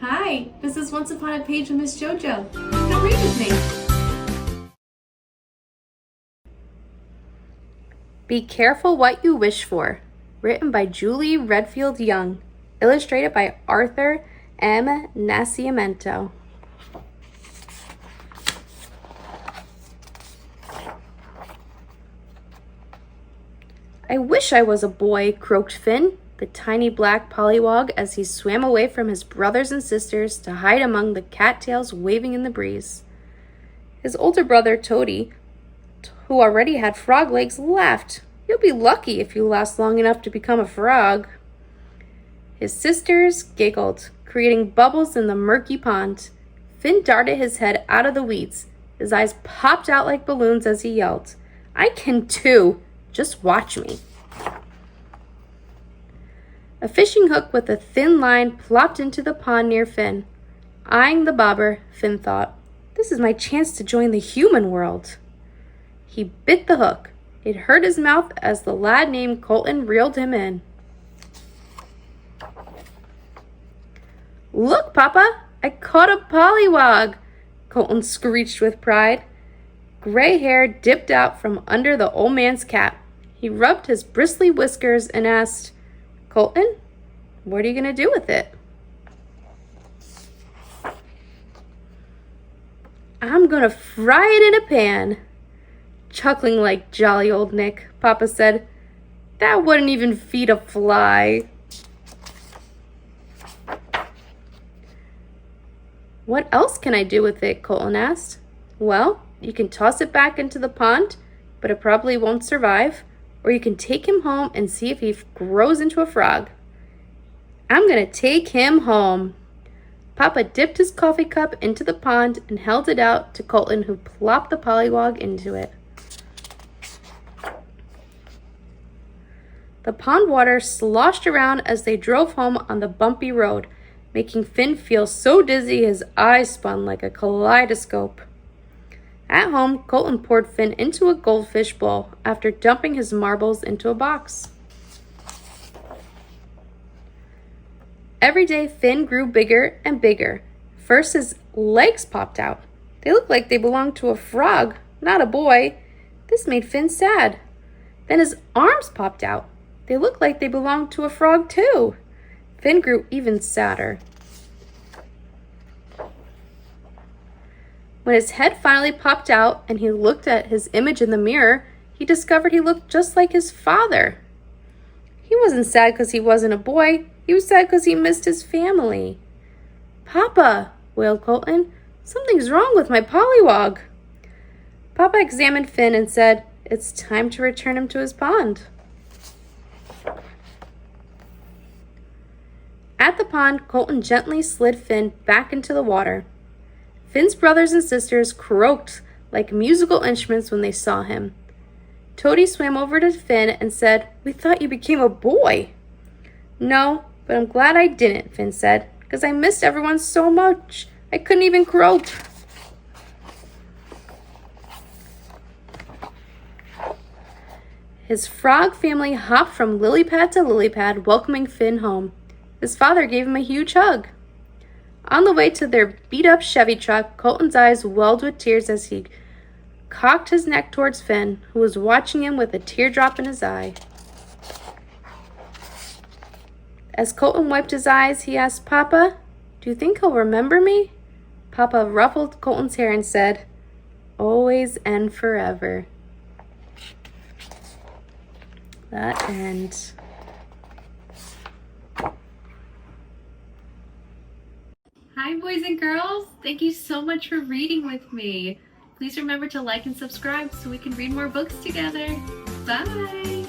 Hi, this is Once Upon a Page of Miss JoJo. Come read with me. Be Careful What You Wish For, written by Julie Redfield Young, illustrated by Arthur M. Nascimento. I wish I was a boy, croaked Finn, the tiny black pollywog, as he swam away from his brothers and sisters to hide among the cattails waving in the breeze. His older brother, Toady, who already had frog legs, laughed. You'll be lucky if you last long enough to become a frog. His sisters giggled, creating bubbles in the murky pond. Finn darted his head out of the weeds. His eyes popped out like balloons as he yelled, I can too! Just watch me. A fishing hook with a thin line plopped into the pond near Finn. Eyeing the bobber, Finn thought, this is my chance to join the human world. He bit the hook. It hurt his mouth as the lad named Colten reeled him in. Look, Papa, I caught a pollywog, Colten screeched with pride. Gray hair dipped out from under the old man's cap. He rubbed his bristly whiskers and asked, Colten, what are you going to do with it? I'm going to fry it in a pan. Chuckling like jolly old Nick, Papa said, that wouldn't even feed a fly. What else can I do with it? Colten asked. Well, you can toss it back into the pond, but it probably won't survive. Or you can take him home and see if he grows into a frog. I'm going to take him home. Papa dipped his coffee cup into the pond and held it out to Colten, who plopped the pollywog into it. The pond water sloshed around as they drove home on the bumpy road, making Finn feel so dizzy his eyes spun like a kaleidoscope. At home, Colten poured Finn into a goldfish bowl after dumping his marbles into a box. Every day, Finn grew bigger and bigger. First, his legs popped out. They looked like they belonged to a frog, not a boy. This made Finn sad. Then his arms popped out. They looked like they belonged to a frog, too. Finn grew even sadder. When his head finally popped out and he looked at his image in the mirror, he discovered he looked just like his father. He wasn't sad because he wasn't a boy. He was sad because he missed his family. Papa, wailed Colten, something's wrong with my pollywog. Papa examined Finn and said, it's time to return him to his pond. At the pond, Colten gently slid Finn back into the water. Finn's brothers and sisters croaked like musical instruments when they saw him. Toady swam over to Finn and said, we thought you became a boy. No, but I'm glad I didn't, Finn said, because I missed everyone so much. I couldn't even croak. His frog family hopped from lily pad to lily pad, welcoming Finn home. His father gave him a huge hug. On the way to their beat-up Chevy truck, Colten's eyes welled with tears as he cocked his neck towards Finn, who was watching him with a teardrop in his eye. As Colten wiped his eyes, he asked, Papa, do you think he'll remember me? Papa ruffled Colten's hair and said, always and forever. That end. Hi, boys and girls. Thank you so much for reading with me. Please remember to like and subscribe so we can read more books together. Bye.